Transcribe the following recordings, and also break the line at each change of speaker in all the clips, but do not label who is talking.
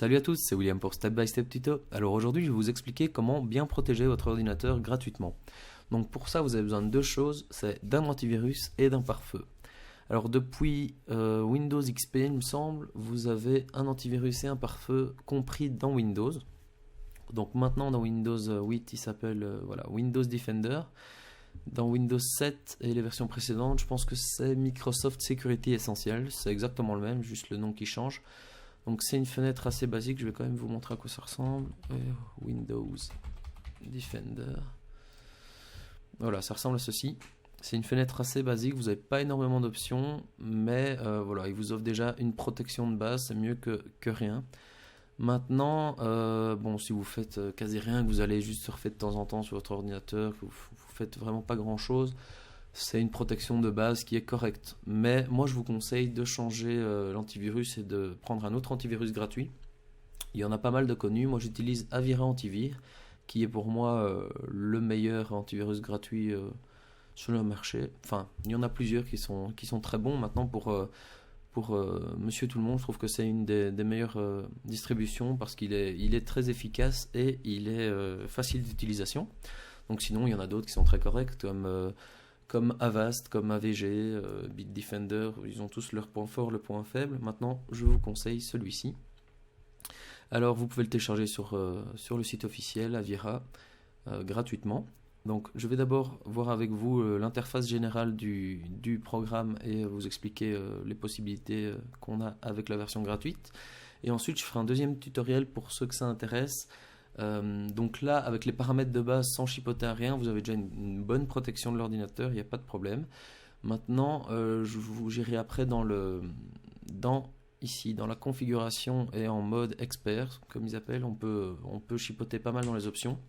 Salut à tous, c'est William pour Step by Step Tuto. Alors aujourd'hui, je vais vous expliquer comment bien protéger votre ordinateur gratuitement. Donc pour ça, vous avez besoin de deux choses, c'est d'un antivirus et d'un pare-feu. Alors depuis Windows XP, il me semble, vous avez un antivirus et un pare-feu compris dans Windows. Donc maintenant dans Windows 8, il s'appelle Windows Defender. Dans Windows 7 et les versions précédentes, je pense que c'est Microsoft Security Essential. C'est exactement le même, juste le nom qui change. Donc c'est une fenêtre assez basique, je vais quand même vous montrer à quoi ça ressemble. Windows Defender. Voilà, ça ressemble à ceci. C'est une fenêtre assez basique, vous n'avez pas énormément d'options, mais voilà, il vous offre déjà une protection de base, c'est mieux que rien. Maintenant, bon, si vous faites quasi rien, que vous allez juste surfer de temps en temps sur votre ordinateur, que vous faites vraiment pas grand chose, c'est une protection de base qui est correcte. Mais moi, je vous conseille de changer l'antivirus et de prendre un autre antivirus gratuit. Il y en a pas mal de connus. Moi, j'utilise Avira Antivir, qui est pour moi le meilleur antivirus gratuit sur le marché. Enfin, il y en a plusieurs qui sont très bons. Maintenant, pour Monsieur Tout le Monde, je trouve que c'est une des meilleures distributions parce qu'il est très efficace et il est facile d'utilisation. Donc sinon, il y en a d'autres qui sont très corrects, comme Avast, comme AVG, Bitdefender, ils ont tous leurs points forts, le point faible. Maintenant, je vous conseille celui-ci. Alors, vous pouvez le télécharger sur le site officiel Avira gratuitement. Donc, je vais d'abord voir avec vous l'interface générale du programme et vous expliquer les possibilités qu'on a avec la version gratuite. Et ensuite, je ferai un deuxième tutoriel pour ceux que ça intéresse. Donc là, avec les paramètres de base, sans chipoter à rien, vous avez déjà une bonne protection de l'ordinateur, il n'y a pas de problème. Maintenant, j'irai après ici, dans la configuration et en mode expert, comme ils appellent, on peut chipoter pas mal dans les options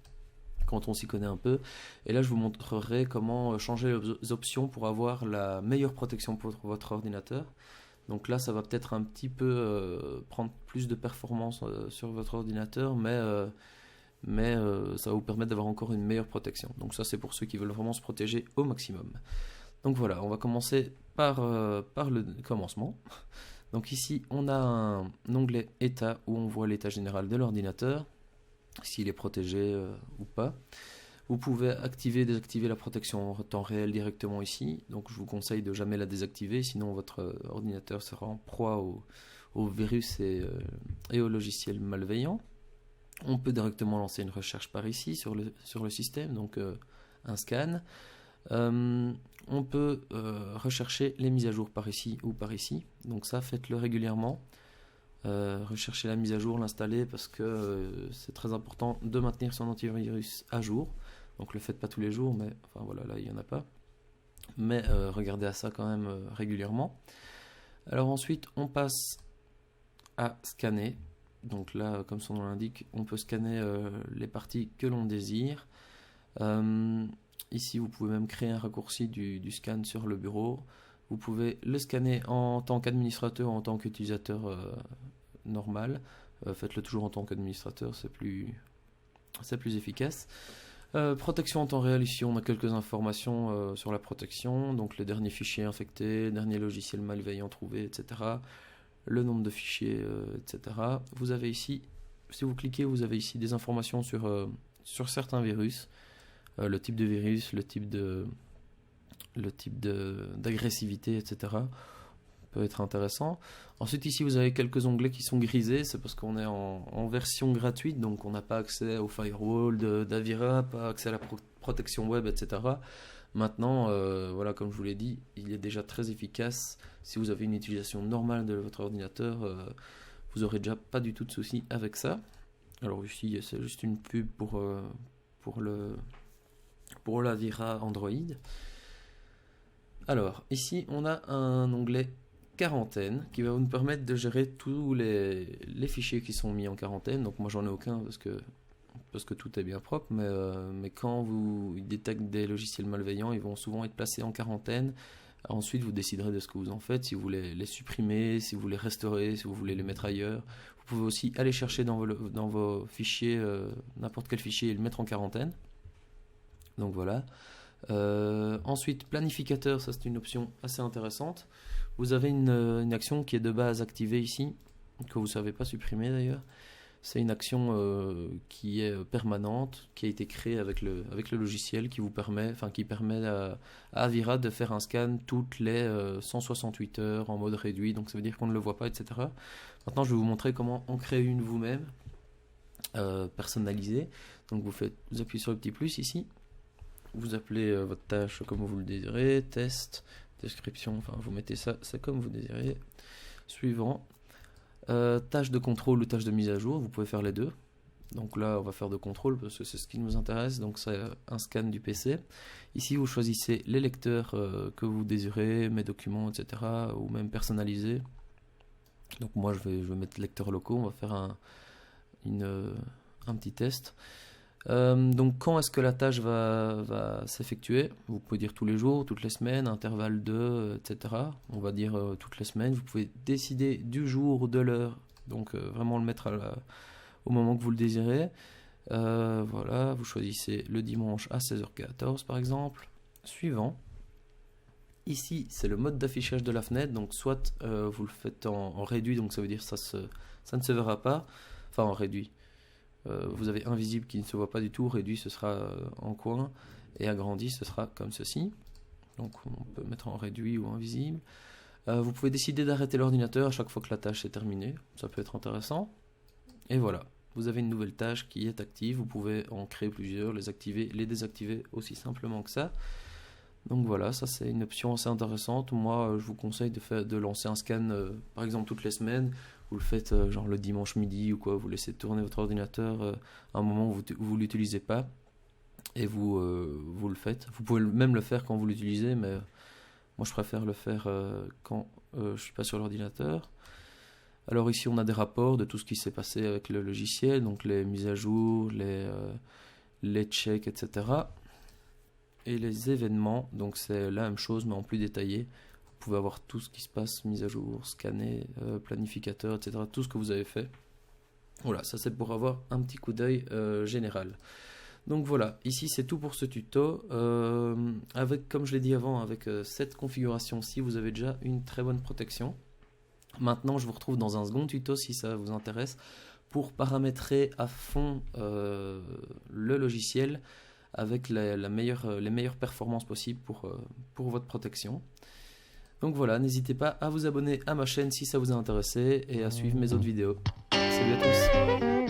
quand on s'y connaît un peu. Et là, je vous montrerai comment changer les options pour avoir la meilleure protection pour votre ordinateur. Donc là, ça va peut-être un petit peu prendre plus de performance sur votre ordinateur, mais ça va vous permettre d'avoir encore une meilleure protection. Donc ça, c'est pour ceux qui veulent vraiment se protéger au maximum. Donc voilà, on va commencer par le commencement. Donc ici, on a un onglet État où on voit l'état général de l'ordinateur, s'il est protégé ou pas. Vous pouvez activer et désactiver la protection en temps réel directement ici. Donc je vous conseille de jamais la désactiver, sinon votre ordinateur sera en proie aux virus et aux logiciels malveillants. On peut directement lancer une recherche par ici sur le système, donc un scan. On peut rechercher les mises à jour par ici ou par ici. Donc ça, faites-le régulièrement. Rechercher la mise à jour, l'installer, parce que c'est très important de maintenir son antivirus à jour. Donc le faites pas tous les jours, mais enfin voilà, là il n'y en a pas. Mais regardez à ça quand même régulièrement. Alors ensuite, on passe à scanner. Donc là, comme son nom l'indique, on peut scanner les parties que l'on désire. Ici, vous pouvez même créer un raccourci du scan sur le bureau. Vous pouvez le scanner en tant qu'administrateur ou en tant qu'utilisateur normal. Faites-le toujours en tant qu'administrateur, c'est plus efficace. Protection en temps réel, ici on a quelques informations sur la protection, donc les derniers fichiers infectés, derniers logiciels malveillants trouvés, etc. Le nombre de fichiers, etc. Vous avez ici, si vous cliquez, vous avez ici des informations sur certains virus, le type de virus, le type d'agressivité, etc. Peut être intéressant. Ensuite ici vous avez quelques onglets qui sont grisés, c'est parce qu'on est en version gratuite, donc on n'a pas accès au firewall d'Avira, pas accès à la protection web, etc. Maintenant, voilà, comme je vous l'ai dit, il est déjà très efficace. Si vous avez une utilisation normale de votre ordinateur, vous aurez déjà pas du tout de soucis avec ça. Alors ici c'est juste une pub pour l'Avira Android. Alors ici on a un onglet quarantaine qui va nous permettre de gérer tous les fichiers qui sont mis en quarantaine. Donc moi j'en ai aucun parce que tout est bien propre, mais quand vous détectez des logiciels malveillants, ils vont souvent être placés en quarantaine. Ensuite vous déciderez de ce que vous en faites, si vous voulez les supprimer, si vous voulez restaurer, si vous voulez les mettre ailleurs. Vous pouvez aussi aller chercher dans vos fichiers n'importe quel fichier et le mettre en quarantaine. Donc voilà. Ensuite, planificateur, ça c'est une option assez intéressante. Vous avez une action qui est de base activée ici. que vous ne savez pas supprimer d'ailleurs. C'est une action qui est permanente, qui a été créée avec le logiciel qui permet à Avira de faire un scan toutes les 168 heures en mode réduit, donc ça veut dire qu'on ne le voit pas, etc. Maintenant, je vais vous montrer comment en créer une vous-même, personnalisée. Donc vous appuyez sur le petit plus ici, vous appelez votre tâche comme vous le désirez, test, description, enfin vous mettez ça, c'est comme vous désirez. Suivant. Tâche de contrôle ou tâche de mise à jour, vous pouvez faire les deux. Donc là, on va faire de contrôle parce que c'est ce qui nous intéresse. Donc c'est un scan du PC. Ici, vous choisissez les lecteurs que vous désirez, mes documents, etc. ou même personnalisés. Donc moi, je vais mettre lecteurs locaux. On va faire un petit test. Donc quand est-ce que la tâche va s'effectuer? Vous pouvez dire tous les jours, toutes les semaines, intervalle de, etc. On va dire toutes les semaines. Vous pouvez décider du jour, de l'heure. Donc vraiment le mettre au moment que vous le désirez. Voilà, vous choisissez le dimanche à 16h14 par exemple. Suivant. Ici, c'est le mode d'affichage de la fenêtre. Donc soit vous le faites en réduit, donc ça veut dire que ça ne se verra pas. Enfin en réduit. Vous avez invisible qui ne se voit pas du tout, réduit ce sera en coin, et agrandi ce sera comme ceci. Donc on peut mettre en réduit ou invisible. Vous pouvez décider d'arrêter l'ordinateur à chaque fois que la tâche est terminée, ça peut être intéressant. Et voilà, vous avez une nouvelle tâche qui est active, vous pouvez en créer plusieurs, les activer, les désactiver aussi simplement que ça. Donc voilà, ça c'est une option assez intéressante. Moi je vous conseille de lancer un scan par exemple toutes les semaines. Vous le faites genre le dimanche midi ou quoi, vous laissez tourner votre ordinateur à un moment où vous ne l'utilisez pas et vous le faites. Vous pouvez même le faire quand vous l'utilisez, mais moi je préfère le faire quand je ne suis pas sur l'ordinateur. Alors ici on a des rapports de tout ce qui s'est passé avec le logiciel, donc les mises à jour, les checks, etc. Et les événements, donc c'est la même chose mais en plus détaillé. Vous pouvez avoir tout ce qui se passe, mise à jour, scanner, planificateur, etc. Tout ce que vous avez fait. Voilà, ça c'est pour avoir un petit coup d'œil général. Donc voilà, ici c'est tout pour ce tuto. Comme je l'ai dit avant, avec cette configuration-ci, vous avez déjà une très bonne protection. Maintenant, je vous retrouve dans un second tuto si ça vous intéresse pour paramétrer à fond le logiciel avec les meilleures performances possibles pour votre protection. Donc voilà, n'hésitez pas à vous abonner à ma chaîne si ça vous a intéressé et à suivre mes autres vidéos. Salut à tous!